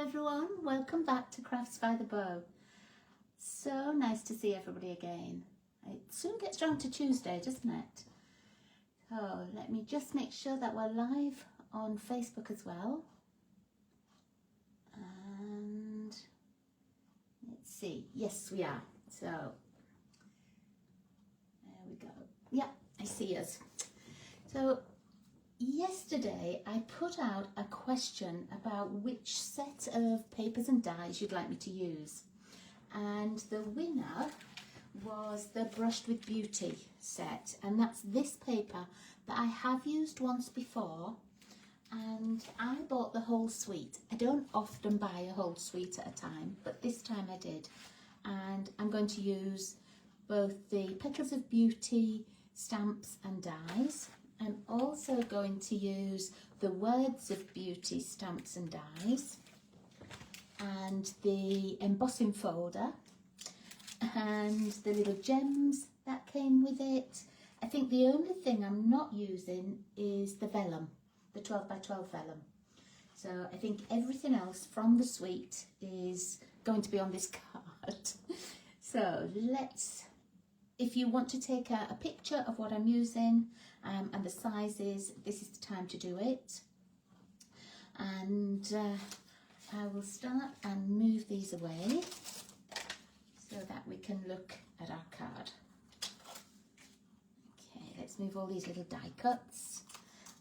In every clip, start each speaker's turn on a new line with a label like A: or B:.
A: everyone, welcome back to Crafts by the Bow. So nice to see everybody again. It soon gets round to Tuesday, doesn't it? So let me just make sure that we're live on Facebook as well. And let's see, yes we are. So there we go. Yeah, I see us. So yesterday I put out a question about which set of papers and dies you'd like me to use, and the winner was the Brushed with Beauty set, and that's this paper that I have used once before, and I bought the whole suite. I don't often buy a whole suite at a time, but this time I did, and I'm going to use both the Petals of Beauty stamps and dies. I'm also going to use the Words of Beauty stamps and dies, and the embossing folder, and the little gems that came with it. I think the only thing I'm not using is the vellum, the 12 by 12 vellum. So I think everything else from the suite is going to be on this card. So let's, if you want to take a picture of what I'm using and the sizes, this is the time to do it. And I will start and move these away so that we can look at our card. Okay, let's move all these little die cuts.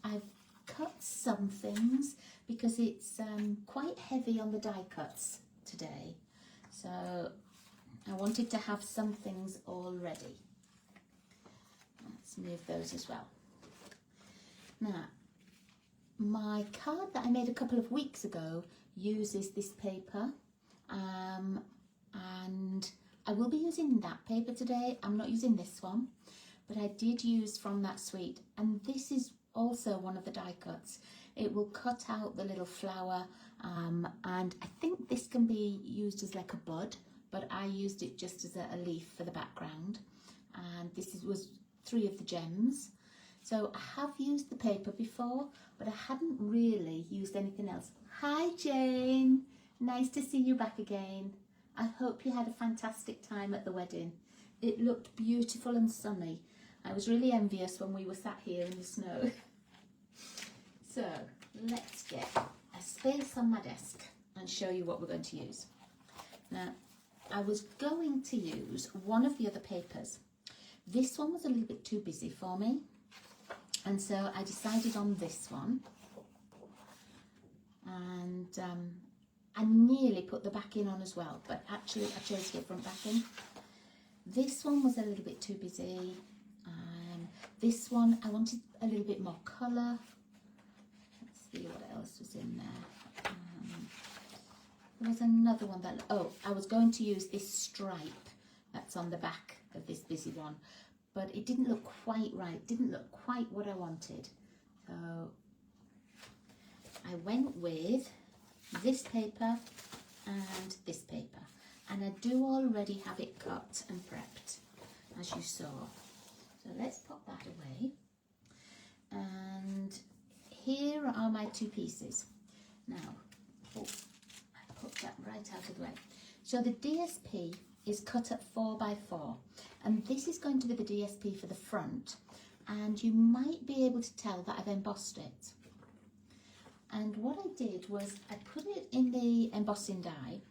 A: I've cut some things because it's quite heavy on the die cuts today. So I wanted to have some things all ready. Let's move those as well. Now, my card that I made a couple of weeks ago uses this paper, and I will be using that paper today. I'm not using this one, but I did use from that suite, and this is also one of the die cuts. It will cut out the little flower, and I think this can be used as like a bud, but I used it just as a leaf for the background. And this was 3 of the gems. So I have used the paper before, but I hadn't really used anything else. Hi Jane, nice to see you back again. I hope you had a fantastic time at the wedding. It looked beautiful and sunny. I was really envious when we were sat here in the snow. So let's get a space on my desk and show you what we're going to use. Now, I was going to use one of the other papers. This one was a little bit too busy for me, and so I decided on this one. And I nearly put the backing on as well, but actually I chose the front backing. This one was a little bit too busy. This one I wanted a little bit more colour. Let's see what else was in there. There was another one that, oh, I was going to use this stripe that's on the back of this busy one, but it didn't look quite right, didn't look quite what I wanted. So I went with this paper and this paper, and I do already have it cut and prepped, as you saw. So let's pop that away. And here are my 2 pieces. Now, oh, put that right out of the way. So the DSP is cut at 4 by 4, and this is going to be the DSP for the front, and you might be able to tell that I've embossed it. And what I did was I put it in the embossing die,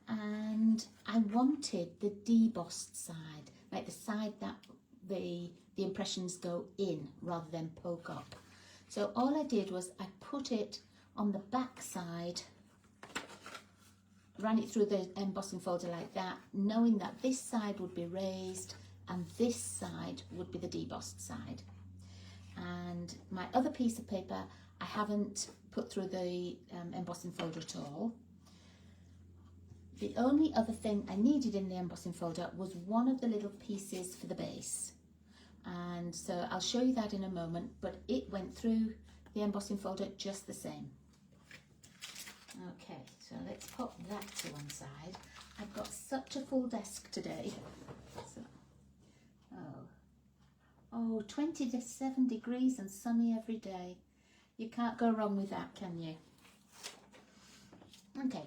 A: and I wanted the debossed side, like the side that the impressions go in rather than poke up. So all I did was I put it on the back side, ran it through the embossing folder like that, knowing that this side would be raised and this side would be the debossed side. And my other piece of paper I haven't put through the embossing folder at all. The only other thing I needed in the embossing folder was one of the little pieces for the base, and so I'll show you that in a moment, but it went through the embossing folder just the same. Okay, so let's put that to one side. I've got such a full desk today. So, oh, 27 degrees and sunny every day. You can't go wrong with that, can you? Okay,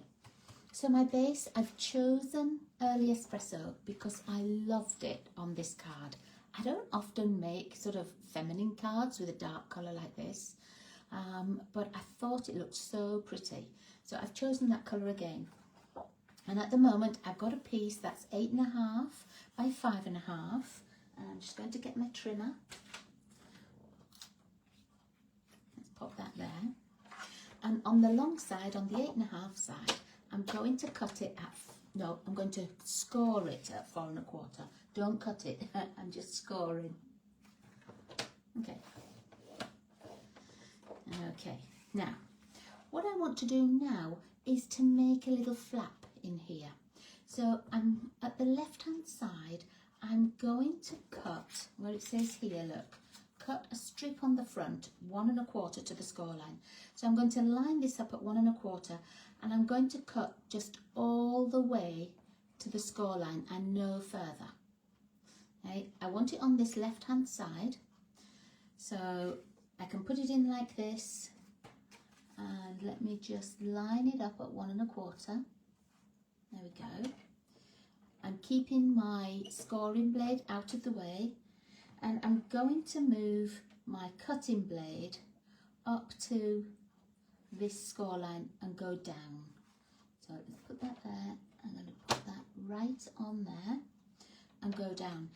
A: so my base, I've chosen Early Espresso because I loved it on this card. I don't often make sort of feminine cards with a dark colour like this, but I thought it looked so pretty. So I've chosen that colour again. And at the moment, I've got a piece that's 8.5 by 5.5. And I'm just going to get my trimmer. Let's pop that there. And on the long side, on the 8.5 side, I'm going to cut it at, no, I'm going to score it at 4.25. Don't cut it, I'm just scoring. Okay. Okay, now, what I want to do now is to make a little flap in here. So I'm at the left hand side, I'm going to cut, where it says here, look, cut a strip on the front, 1.25 to the score line. So I'm going to line this up at 1.25 and I'm going to cut just all the way to the score line and no further. Okay, I want it on this left hand side, so I can put it in like this, and let me just line it up at 1.25. There we go. I'm keeping my scoring blade out of the way, and I'm going to move my cutting blade up to this score line and go down. So let's put that there. I'm going to put that right on there and go down.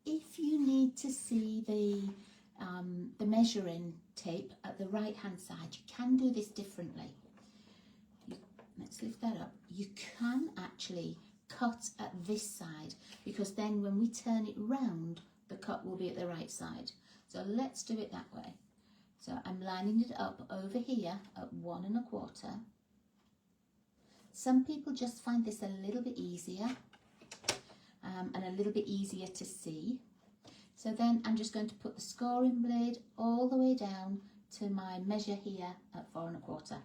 A: If you need to see the measuring tape at the right hand side, you can do this differently. Let's lift that up. You can actually cut at this side, because then when we turn it round, the cut will be at the right side. So let's do it that way. So I'm lining it up over here at 1.25. Some people just find this a little bit easier and a little bit easier to see. So then I'm just going to put the scoring blade all the way down to my measure here at 4.25.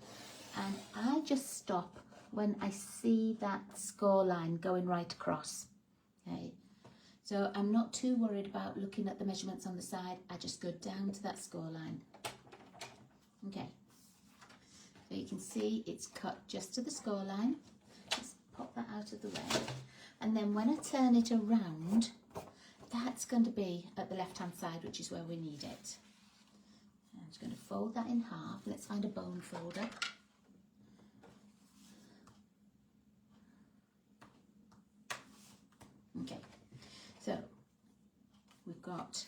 A: And I just stop when I see that score line going right across. Okay, so I'm not too worried about looking at the measurements on the side. I just go down to that score line. Okay, so you can see it's cut just to the score line. Just pop that out of the way. And then when I turn it around, that's going to be at the left hand side, which is where we need it. I'm just going to fold that in half. Let's find a bone folder. Okay, so we've got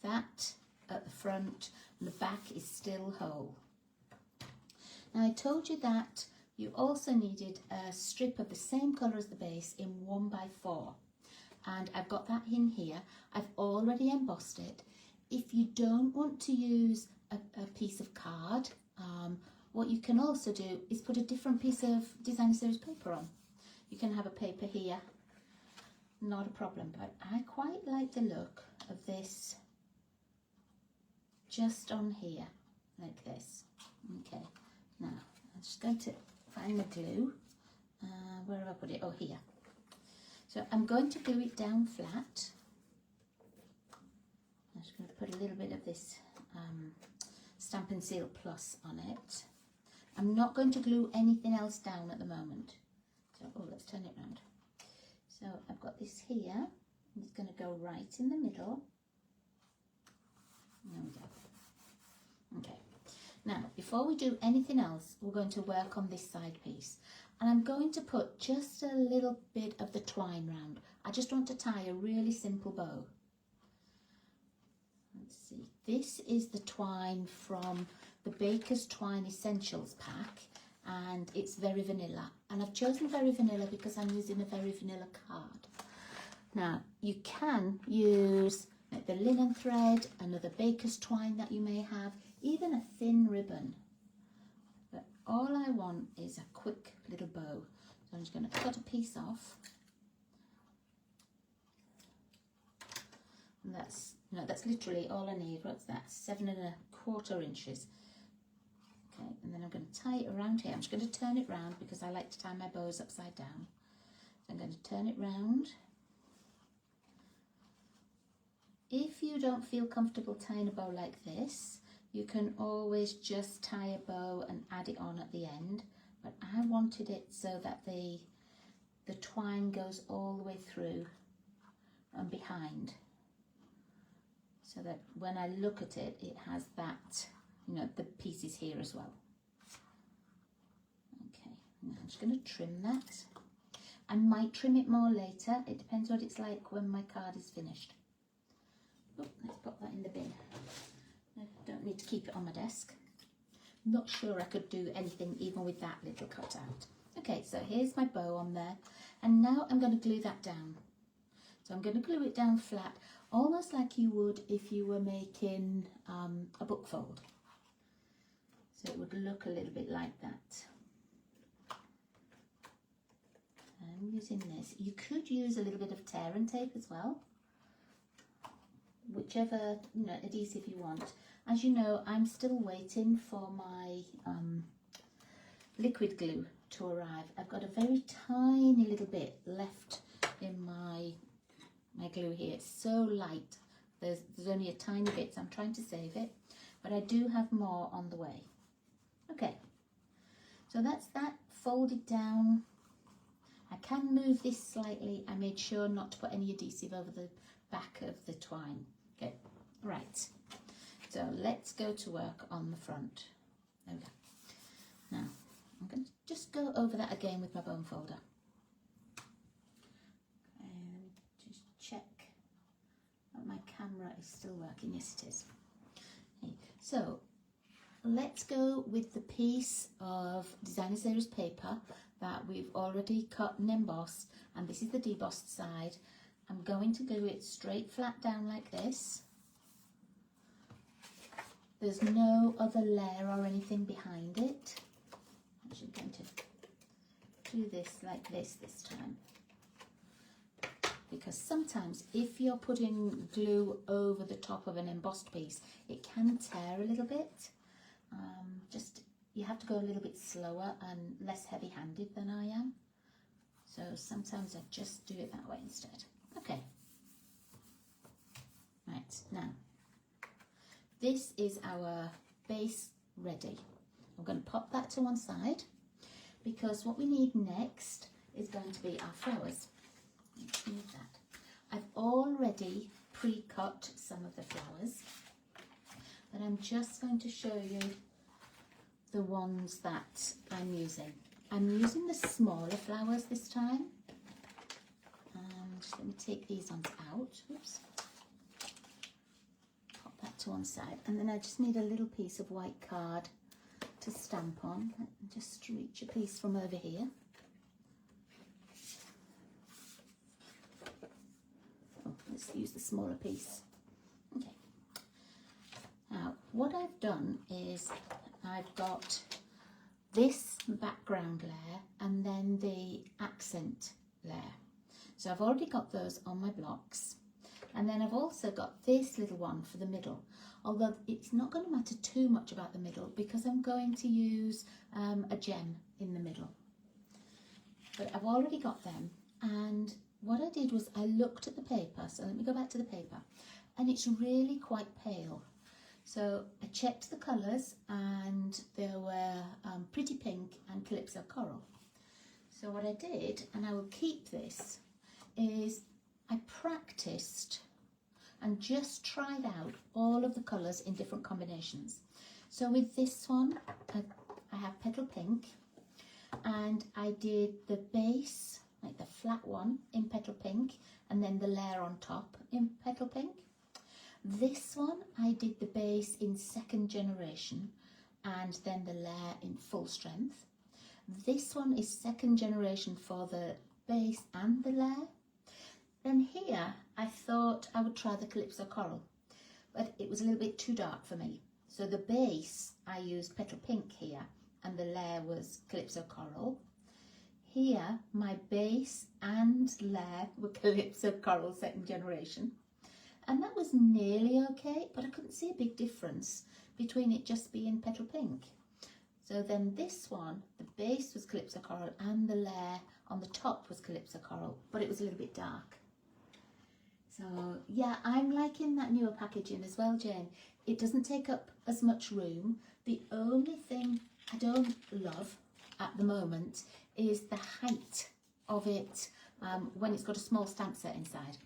A: that at the front and the back is still whole. Now I told you that you also needed a strip of the same colour as the base in 1x4, and I've got that in here. I've already embossed it. If you don't want to use a piece of card, what you can also do is put a different piece of designer series paper on. You can have a paper here, not a problem, but I quite like the look of this just on here like this. Okay, now I'm just going to find the glue. Where have I put it? Oh, here. So I'm going to glue it down flat. I'm just going to put a little bit of this Stampin' Seal Plus on it. I'm not going to glue anything else down at the moment. So, oh, let's turn it round. So I've got this here. It's going to go right in the middle. There we go. Okay. Now, before we do anything else, we're going to work on this side piece. And I'm going to put just a little bit of the twine round. I just want to tie a really simple bow. Let's see. This is the twine from the Baker's Twine Essentials pack, and it's Very Vanilla. And I've chosen Very Vanilla because I'm using a Very Vanilla card. Now, you can use the linen thread, another Baker's twine that you may have, even a thin ribbon. But all I want is a quick little bow. So I'm just going to cut a piece off. And that's literally all I need. What's that? 7.25 inches. Okay, and then I'm going to tie it around here. I'm just going to turn it round because I like to tie my bows upside down. So I'm going to turn it round. If you don't feel comfortable tying a bow like this, you can always just tie a bow and add it on at the end. but I wanted it so that the twine goes all the way through and behind, so that when I look at it, it has that, you know, the pieces here as well. Okay, now I'm just going to trim that. I might trim it more later. It depends what it's like when my card is finished. Oh, let's put that in the bin. I don't need to keep it on my desk. Not sure I could do anything even with that little cutout. Okay, so here's my bow on there, and now I'm going to glue that down. So I'm going to glue it down flat, almost like you would if you were making a book fold. So it would look a little bit like that. I'm using this. You could use a little bit of tear and tape as well, whichever, you know, adhesive you want. As you know, I'm still waiting for my liquid glue to arrive. I've got a very tiny little bit left in my glue here. It's so light. There's only a tiny bit, so I'm trying to save it, but I do have more on the way. Okay, so that's that folded down. I can move this slightly. I made sure not to put any adhesive over the back of the twine. Okay, right. So let's go to work on the front. There we go. Now, I'm going to just go over that again with my bone folder. And just check that my camera is still working. Yes, it is. Okay. So let's go with the piece of designer series paper that we've already cut and embossed, and this is the debossed side. I'm going to glue it straight flat down like this. There's no other layer or anything behind it. I'm actually going to do this like this time, because sometimes if you're putting glue over the top of an embossed piece, it can tear a little bit. You have to go a little bit slower and less heavy-handed than I am. So sometimes I just do it that way instead. Okay. Right, now, this is our base ready. I'm going to pop that to one side, because what we need next is going to be our flowers. Let's move that. I've already pre-cut some of the flowers, but I'm just going to show you the ones that I'm using. I'm using the smaller flowers this time. Just let me take these ones out. Oops. Pop that to one side, and then I just need a little piece of white card to stamp on. Just reach a piece from over here. Oh, let's use the smaller piece. Okay. Now, what I've done is I've got this background layer and then the accent layer. So I've already got those on my blocks. And then I've also got this little one for the middle, although it's not going to matter too much about the middle because I'm going to use a gem in the middle. But I've already got them, and what I did was I looked at the paper. So let me go back to the paper, and it's really quite pale. So I checked the colours, and there were Pretty Pink and Calypso Coral. So what I did, and I will keep this, is I practiced and just tried out all of the colours in different combinations. So with this one, I have Petal Pink, and I did the base, like the flat one, in Petal Pink, and then the layer on top in Petal Pink. This one, I did the base in Second Generation and then the layer in Full Strength. This one is Second Generation for the base and the layer. Then here, I thought I would try the Calypso Coral, but it was a little bit too dark for me. So the base, I used Petal Pink here, and the layer was Calypso Coral. Here, my base and layer were Calypso Coral Second Generation. And that was nearly okay, but I couldn't see a big difference between it just being Petal Pink. So then this one, the base was Calypso Coral and the layer on the top was Calypso Coral, but it was a little bit dark. So yeah, I'm liking that newer packaging as well, Jane. It doesn't take up as much room. The only thing I don't love at at the moment is the height of it when it's got a small stamp set inside,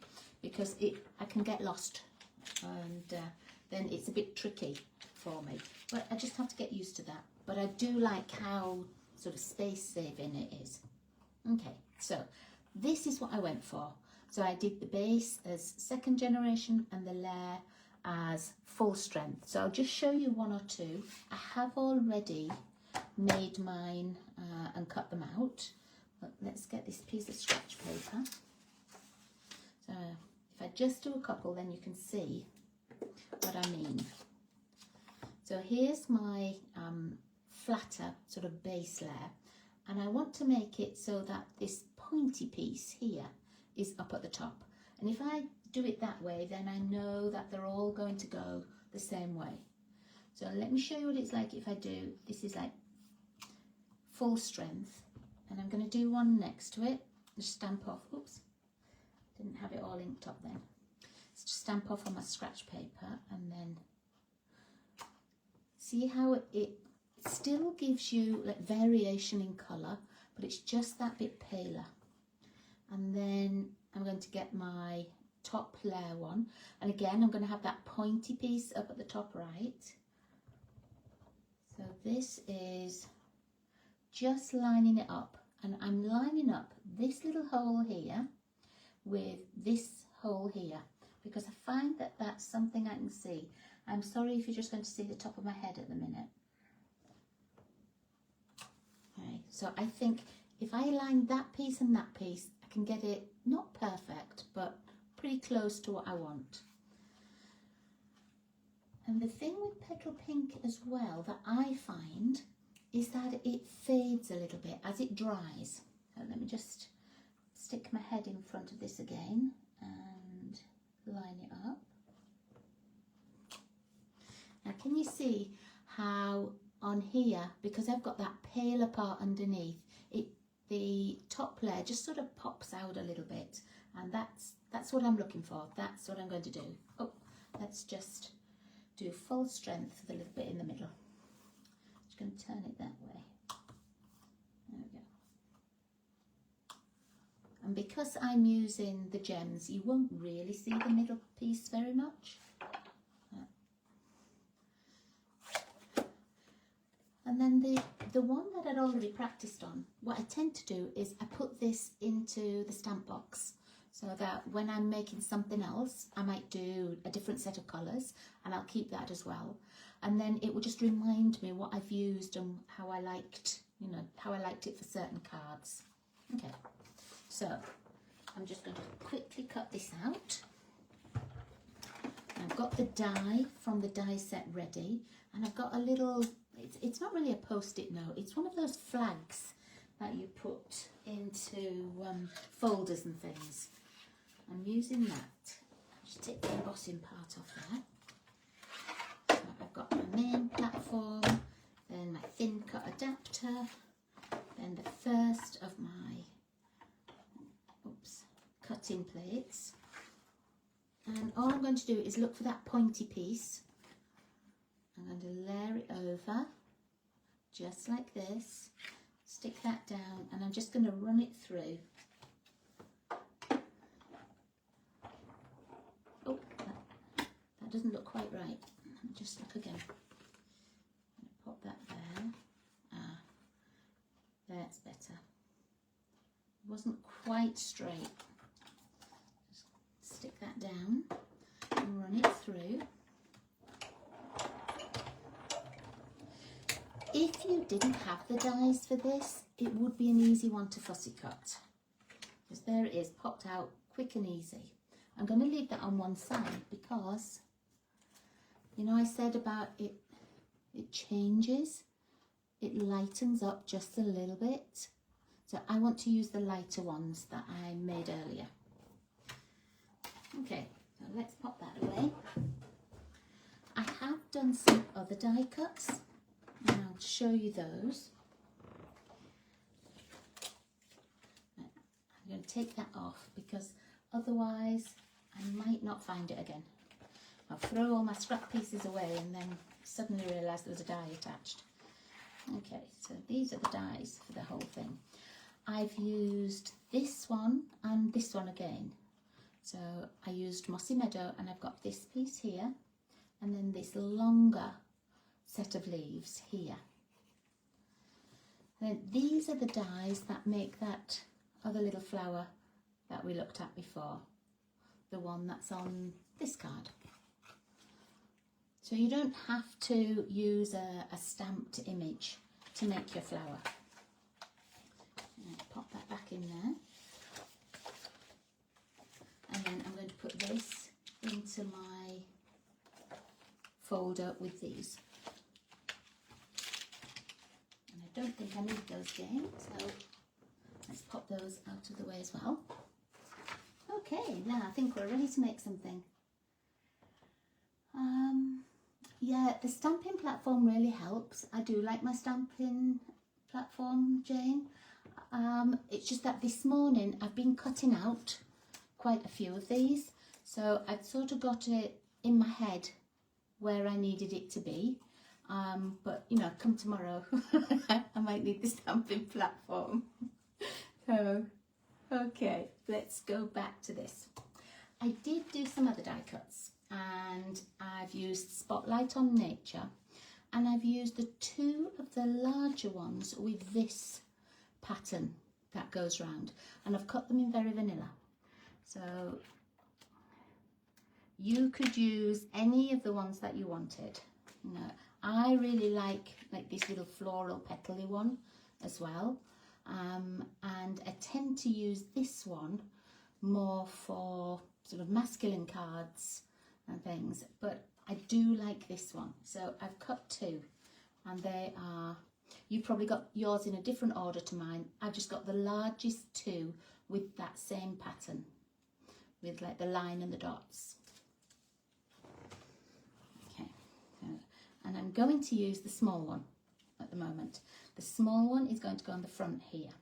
A: because I can get lost, and then it's a bit tricky for me. But I just have to get used to that. But I do like how sort of space saving it is. Okay, so this is what I went for. So I did the base as second generation and the layer as full strength. So I'll just show you one or two. I have already made mine and cut them out. But let's get this piece of scratch paper. So if I just do a couple, then you can see what I mean. So here's my flatter sort of base layer, and I want to make it so that this pointy piece here is up at the top. And if I do it that way, then I know that they're all going to go the same way. So let me show you what it's like if I do, this is like full strength, and I'm going to do one next to it, just stamp off, oops, didn't have it all inked up then. Just stamp off on my scratch paper, and then see how it still gives you like variation in colour, but it's just that bit paler. And then I'm going to get my top layer one, and again I'm going to have that pointy piece up at the top right. So this is just lining it up, and I'm lining up this little hole here with this hole here, because I find that that's something I can see. I'm sorry if you're just going to see the top of my head at the minute. Okay, so I think if I line that piece and that piece, I can get it not perfect, but pretty close to what I want. And the thing with petrol pink as well that I find is that it fades a little bit as it dries. So let me just stick my head in front of this again and line it up. Now can you see how on here, because I've got that paler part underneath, the top layer just sort of pops out a little bit, and that's what I'm looking for. That's what I'm going to do. Oh, let's just do full strength with a little bit in the middle. Just going to turn it that way. There we go. And because I'm using the gems, you won't really see the middle piece very much. And then the one that I'd already practiced on, what I tend to do is I put this into the stamp box, so that when I'm making something else, I might do a different set of colours, and I'll keep that as well. And then it will just remind me what I've used and how I liked, you know, how I liked it for certain cards. Okay, so I'm just going to quickly cut this out. I've got the die from the die set ready, and I've got a little, it's not really a post-it note, it's one of those flags that you put into folders and things. I'm using that. Just take the embossing part off there. So I've got my main platform, then my thin cut adapter, then the first of my cutting plates. And all I'm going to do is look for that pointy piece. I'm going to layer it over, just like this, stick that down, and I'm just going to run it through. Oh, that doesn't look quite right. Let me just look again. Pop that there. Ah, that's better. It wasn't quite straight. Just stick that down and run it through. If you didn't have the dies for this, it would be an easy one to fussy cut. Because there it is, popped out quick and easy. I'm going to leave that on one side because, you know, I said about it changes, it lightens up just a little bit. So I want to use the lighter ones that I made earlier. Okay, so let's pop that away. I have done some other die cuts, and I'll show you those. I'm going to take that off because otherwise I might not find it again. I'll throw all my scrap pieces away and then suddenly realise there was a die attached. Okay, so these these are the dies for the whole thing. I've used this one and this one again. So I used Mossy Meadow, and I've got this piece here and then this longer set of leaves here. Then these are the dies that make that other little flower that we looked at before, the one that's on this card. So you don't have to use a stamped image to make your flower. Pop that back in there. And then I'm going to put this into my folder with these. And I don't think I need those, Jane, so let's pop those out of the way as well. Okay, now I think we're ready to make something. Yeah, the stamping platform really helps. I do like my stamping platform, Jane. It's just that this morning I've been cutting out quite a few of these, so I've sort of got it in my head where I needed it to be. But you know, come tomorrow I might need the stamping platform. So okay, let's go back to this. I did do some other die cuts, and I've used Spotlight on Nature, and I've used the two of the larger ones with this pattern that goes round, and I've cut them in Very Vanilla. So you could use any of the ones that you wanted. You know, I really like this little floral petally one as well, and I tend to use this one more for sort of masculine cards and things, but I do like this one. So I've cut two, and they are, you probably got yours in a different order to mine. I've just got the largest two with that same pattern, with like the line and the dots. Okay, and I'm going to use the small one at the moment. The small one is going to go on the front here,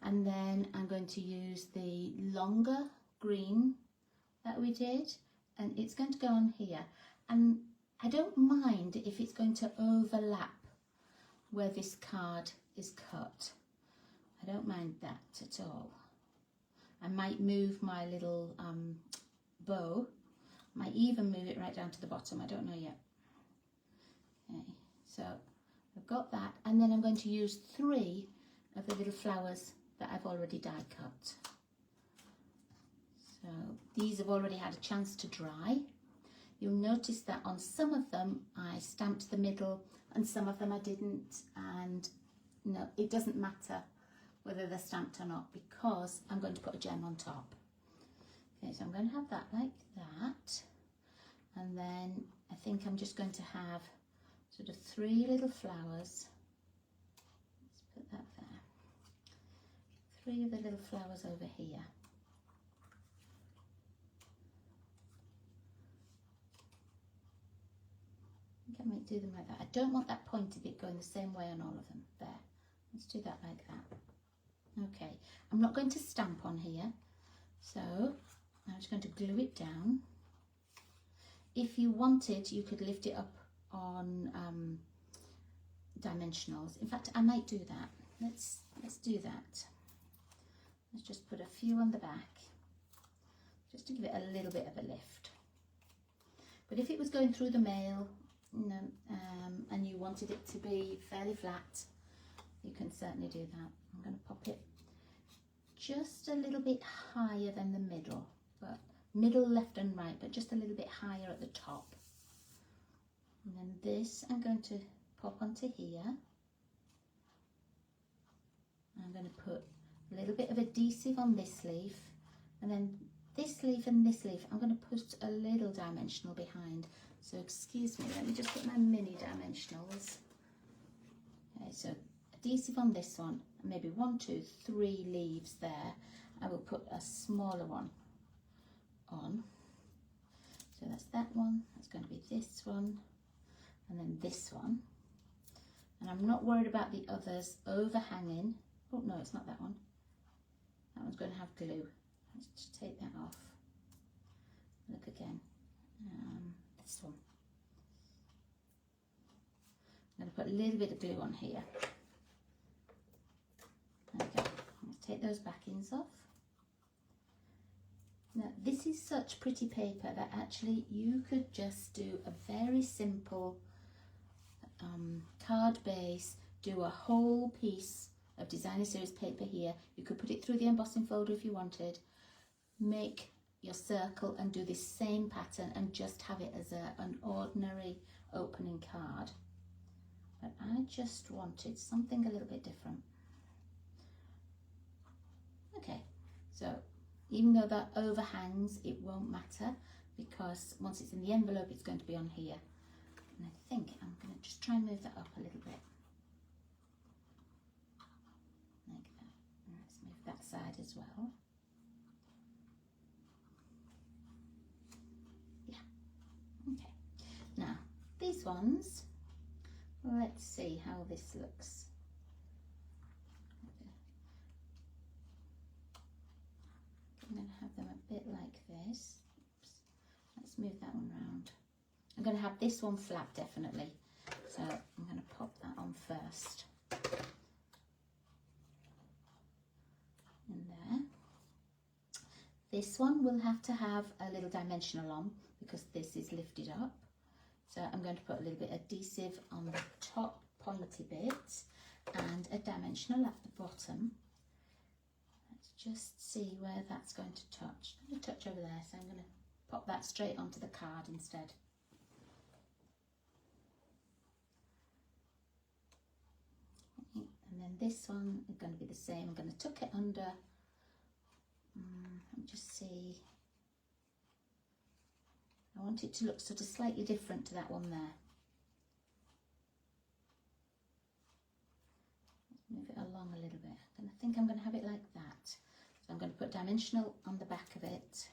A: and then I'm going to use the longer green that we did, and it's going to go on here. And I don't mind if it's going to overlap where this card is cut. I don't mind that at all. I might move my little bow, might even move it right down to the bottom, I don't know yet. Okay, so I've got that, and then I'm going to use 3 of the little flowers that I've already die cut. So these have already had a chance to dry. You'll notice that on some of them I stamped the middle and some of them I didn't, and no, it doesn't matter whether they're stamped or not because I'm going to put a gem on top. Okay, so I'm going to have that like that, and then I think I'm just going to have sort of 3 little flowers. Let's put that there. 3 of the little flowers over here. I might do them like that. I don't want that pointy bit going the same way on all of them. There. Let's do that like that. Okay. I'm not going to stamp on here, so I'm just going to glue it down. If you wanted, you could lift it up on dimensionals. In fact, I might do that. Let's do that. Let's just put a few on the back, just to give it a little bit of a lift. But if it was going through the mail, you know, and you wanted it to be fairly flat, you can certainly do that. I'm going to pop it just a little bit higher than the middle, but middle, left and right, but just a little bit higher at the top. And then this I'm going to pop onto here. I'm going to put a little bit of adhesive on this leaf, and then this leaf and this leaf I'm going to put a little dimensional behind. So excuse me, let me just get my mini dimensionals. Okay, so adhesive on this one, and maybe 1, 2, 3 leaves there. I will put a smaller one on. So that's that one, that's going to be this one, and then this one. And I'm not worried about the others overhanging. Oh no, it's not that one. That one's going to have glue. Let's just take that off. Look again. This one. I'm going to put a little bit of glue on here. take those backings off. Now this is such pretty paper that actually you could just do a very simple card base, do a whole piece of designer series paper here. You could put it through the embossing folder if you wanted, make your circle and do this same pattern and just have it as an ordinary opening card. But I just wanted something a little bit different. Okay, so even though that overhangs, it won't matter because once it's in the envelope, it's going to be on here. And I think I'm going to just try and move that up a little bit. Like that. And let's move that side as well. Yeah. Okay. Now, these ones, let's see how this looks. I'm going to have them a bit like this. Oops. Let's move that one round. I'm going to have this one flat definitely, so I'm going to pop that on first. In there. This one will have to have a little dimensional on because this is lifted up. So I'm going to put a little bit of adhesive on the top pointy bit and a dimensional at the bottom. Let's just see where that's going to touch. I'm going to touch over there, so I'm going to pop that straight onto the card instead. And then this one is going to be the same. I'm going to tuck it under and just see. I want it to look sort of slightly different to that one there. Let's move it along a little bit. And I think I'm going to have it like that. So I'm going to put dimensional on the back of it.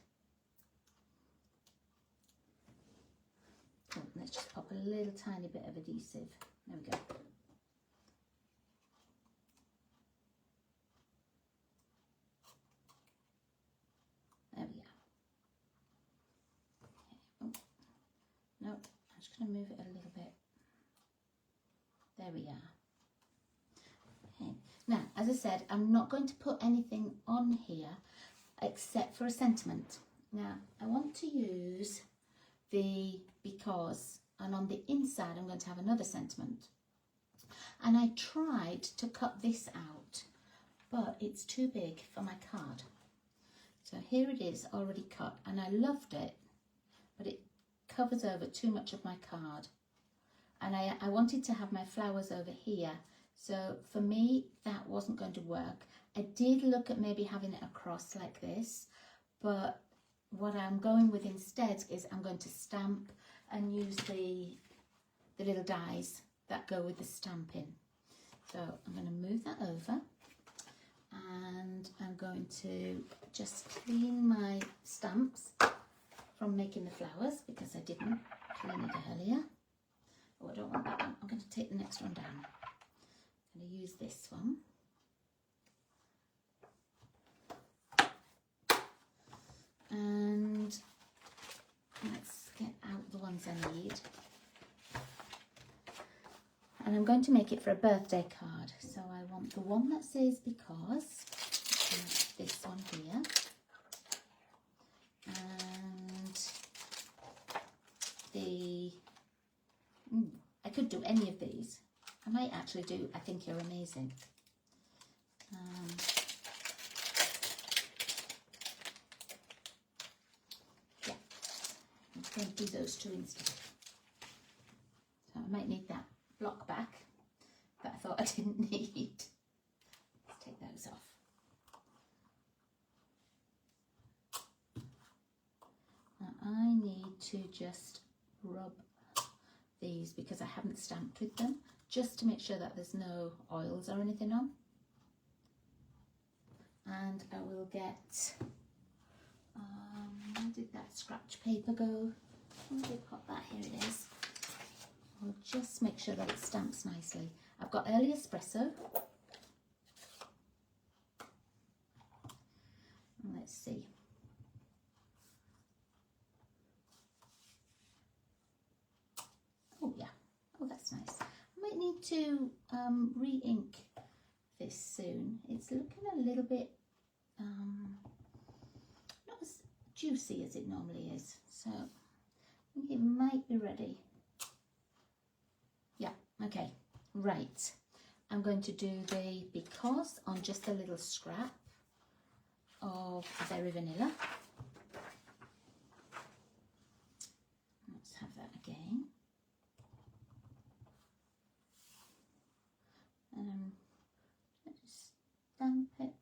A: Oh, let's just pop a little tiny bit of adhesive. There we go. There we go. Okay. Oh. No, I'm just going to move it a little bit. There we are. Okay. Now, as I said, I'm not going to put anything on here except for a sentiment. Now, I want to use the because, and on the inside I'm going to have another sentiment. And I tried to cut this out, but it's too big for my card. So here it is already cut, and I loved it, but it covers over too much of my card. And I wanted to have my flowers over here. So for me, that wasn't going to work. I did look at maybe having it across like this, but what I'm going with instead is I'm going to stamp and use the little dies that go with the stamping. So I'm going to move that over, and I'm going to just clean my stamps from making the flowers because I didn't clean it earlier. Oh, I don't want that one. I'm going to take the next one down. I'm going to use this one. And let's get out the ones I need. And I'm going to make it for a birthday card. So I want the one that says because, this one here. And the, I could do any of these. I might actually do I Think You're Amazing. Yeah, I'm going to do those two instead. So I might need that block back that I thought I didn't need. Let's take those off. Now I need to just rub these because I haven't stamped with them, just to make sure that there's no oils or anything on. And I will get, where did that scratch paper go? Where did I put that? Here it is. I'll just make sure that it stamps nicely. I've got early espresso. Let's see. Oh yeah, oh that's nice. I might need to re-ink this soon. It's looking a little bit not as juicy as it normally is, so I think it might be ready. Yeah, okay, right. I'm going to do the because on just a little scrap of berry vanilla. Let's have that again. Let's stamp it.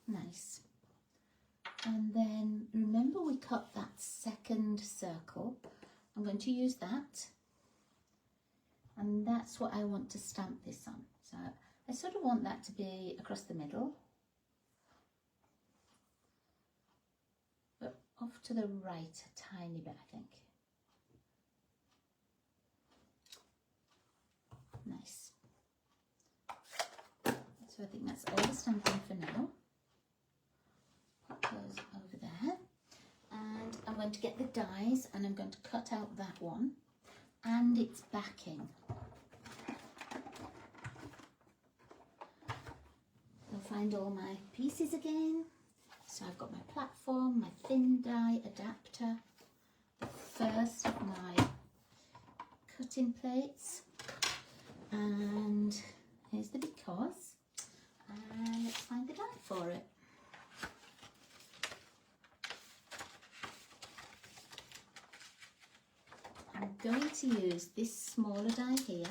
A: Nice. And then remember we cut that second circle. I'm going to use that. And that's what I want to stamp this on. So I sort of want that to be across the middle. But off to the right a tiny bit, I think. Nice. So I think that's all the stamping for now. Put those over there. And I'm going to get the dies and I'm going to cut out that one and its backing. I'll find all my pieces again. So I've got my platform, my thin die adapter, the first of my cutting plates, and here's the because, and let's find the die for it. I'm going to use this smaller die here,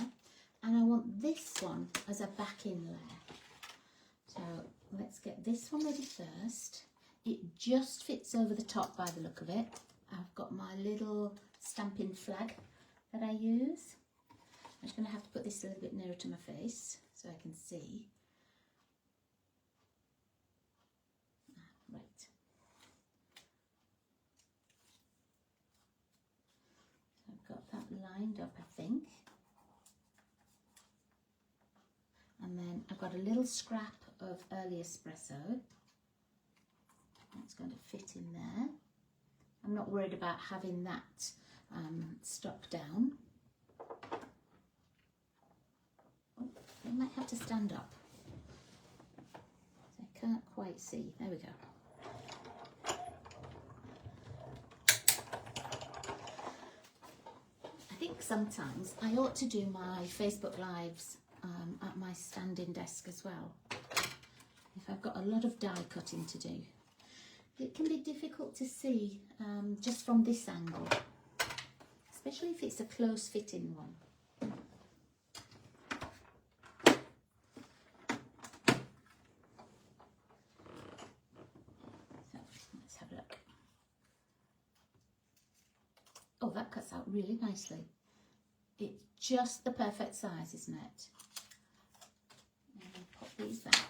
A: and I want this one as a backing layer. So let's get this one ready first. It just fits over the top by the look of it. I've got my little stamping flag that I use. I'm just going to have to put this a little bit nearer to my face so I can see. Right. So I've got that lined up, I think. And then I've got a little scrap of early espresso. That's going to fit in there. I'm not worried about having that stuck down. Oh, I might have to stand up. I can't quite see. There we go. I think sometimes I ought to do my Facebook Lives at my standing desk as well. If I've got a lot of die cutting to do. It can be difficult to see just from this angle, especially if it's a close fitting one. So let's have a look. Oh, that cuts out really nicely. It's just the perfect size, isn't it? And pop these back.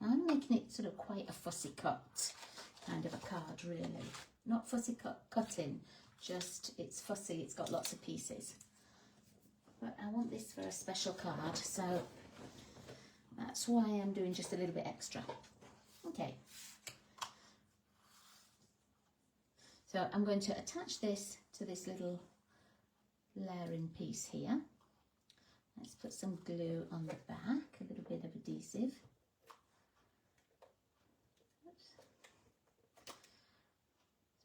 A: I'm making it sort of quite a fussy cut kind of a card, really. Not fussy cutting, just it's fussy, it's got lots of pieces. But I want this for a special card, so that's why I'm doing just a little bit extra. Okay. So I'm going to attach this to this little layering piece here. Let's put some glue on the back, a little bit of adhesive.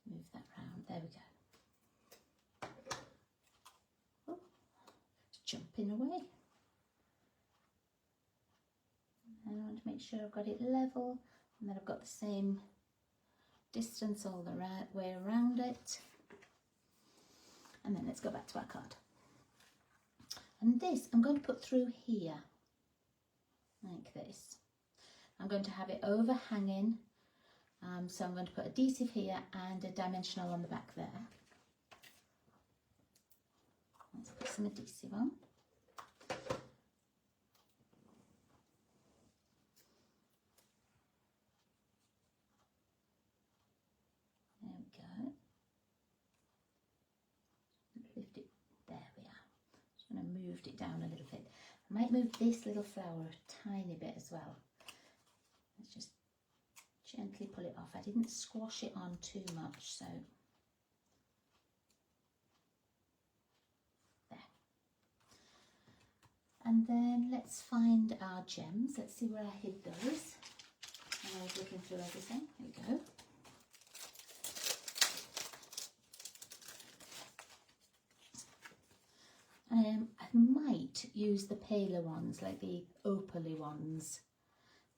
A: Move that round, there we go. Oh, it's jumping away. And I want to make sure I've got it level and that I've got the same distance all the right way around it. And then let's go back to our card. And this I'm going to put through here, like this. I'm going to have it overhanging. So I'm going to put adhesive here and a dimensional on the back there. Let's put some adhesive on. There we go. Lift it. There we are. Just going to move it down a little bit. I might move this little flower a tiny bit as well. Let's just gently pull it off. I didn't squash it on too much, so And then let's find our gems. Let's see where I hid those. I was looking through everything. Here we go. I might use the paler ones, like the opaly ones,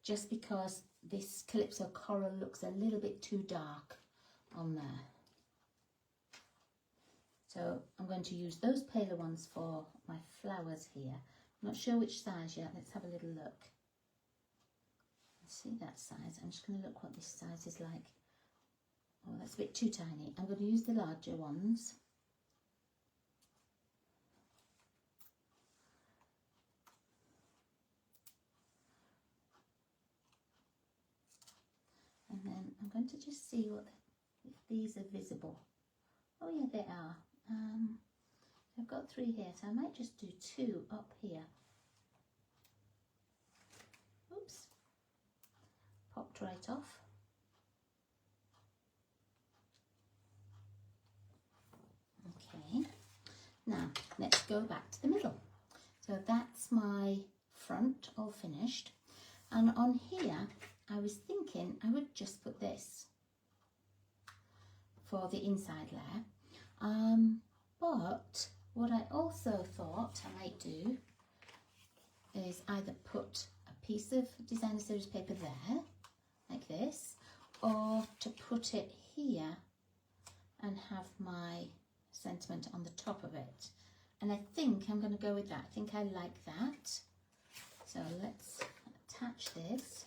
A: just because this Calypso coral looks a little bit too dark on there. So I'm going to use those paler ones for my flowers here. I'm not sure which size yet. Let's have a little look. Let's see that size. I'm just going to look what this size is like. Oh, that's a bit too tiny. I'm going to use the larger ones. And then I'm going to just see if these are visible. Oh yeah, they are. I've got 3 here, so I might just do 2 up here. Oops, popped right off. Okay, now let's go back to the middle. So that's my front all finished, and on here I was thinking I would just put this for the inside layer, but what I also thought I might do is either put a piece of designer series paper there like this, or to put it here and have my sentiment on the top of it. And I think I'm going to go with that. I think I like that. So let's attach this.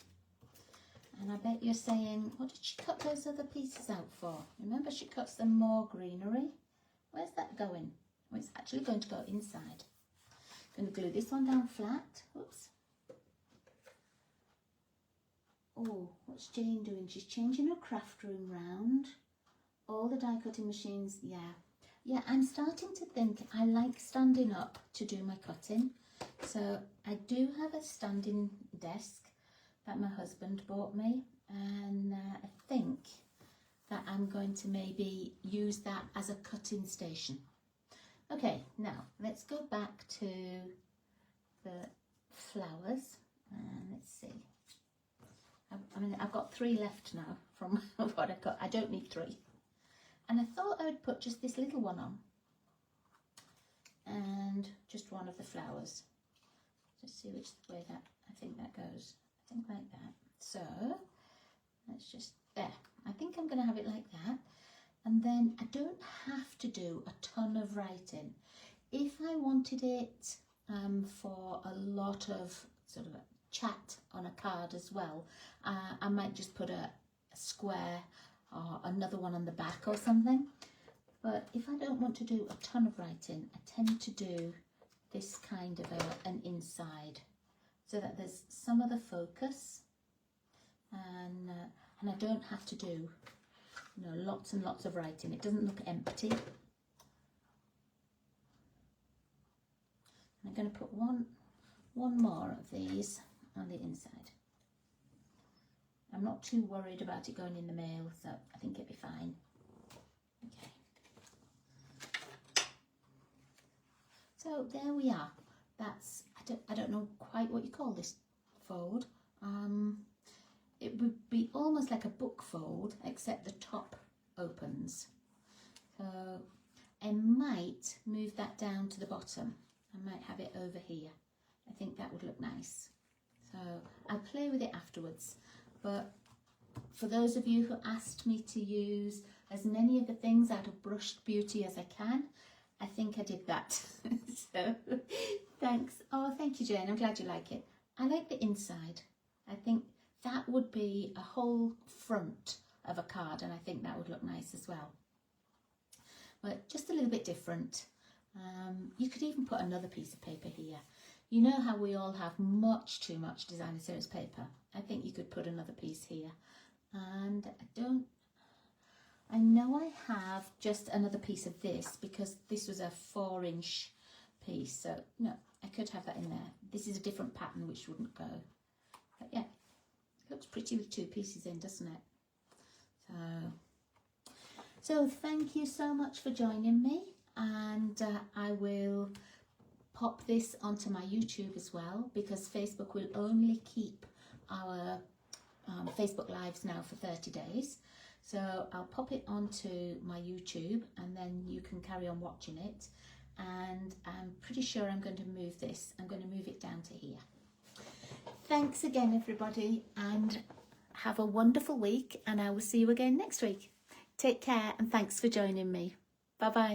A: And I bet you're saying, what did she cut those other pieces out for? Remember, she cuts them more greenery. Where's that going? Well, it's actually going to go inside. I'm going to glue this one down flat. Oops. Oh, what's Jane doing? She's changing her craft room round. All the die cutting machines, yeah, I'm starting to think I like standing up to do my cutting. So I do have a standing desk that my husband bought me, and I think that I'm going to maybe use that as a cutting station. Okay, now let's go back to the flowers, and let's see. I mean, I've got 3 left now from what I cut. I don't need 3. And I thought I would put just this little one on, and just one of the flowers. Just see which way that, I think that goes. I think like that. So let's just, there. I think I'm going to have it like that. And then I don't have to do a ton of writing. If I wanted it for a lot of sort of a chat on a card as well, I might just put a square or another one on the back or something. But if I don't want to do a ton of writing, I tend to do this kind of an inside, so that there's some of the focus, and I don't have to do, lots and lots of writing. It doesn't look empty. I'm going to put one more of these on the inside. I'm not too worried about it going in the mail, so I think it'll be fine. Okay. So there we are. That's, I don't know quite what you call this fold. It would be almost like a book fold, except the top opens. So I might move that down to the bottom. I might have it over here. I think that would look nice. So I'll play with it afterwards. But for those of you who asked me to use as many of the things out of Brushed Beauty as I can, I think I did that. So thanks. Oh, thank you, Jane. I'm glad you like it. I like the inside. I think that would be a whole front of a card, and I think that would look nice as well. But just a little bit different. You could even put another piece of paper here. You know how we all have much too much designer series paper. I think you could put another piece here. And I know I have just another piece of this, because this was a 4-inch piece. So no, I could have that in there. This is a different pattern which wouldn't go. But yeah, it looks pretty with 2 pieces in, doesn't it? So thank you so much for joining me, and I will pop this onto my YouTube as well, because Facebook will only keep our Facebook Lives now for 30 days. So I'll pop it onto my YouTube and then you can carry on watching it. And I'm pretty sure I'm going to move this. I'm going to move it down to here. Thanks again, everybody, and have a wonderful week, and I will see you again next week. Take care and thanks for joining me. Bye-bye.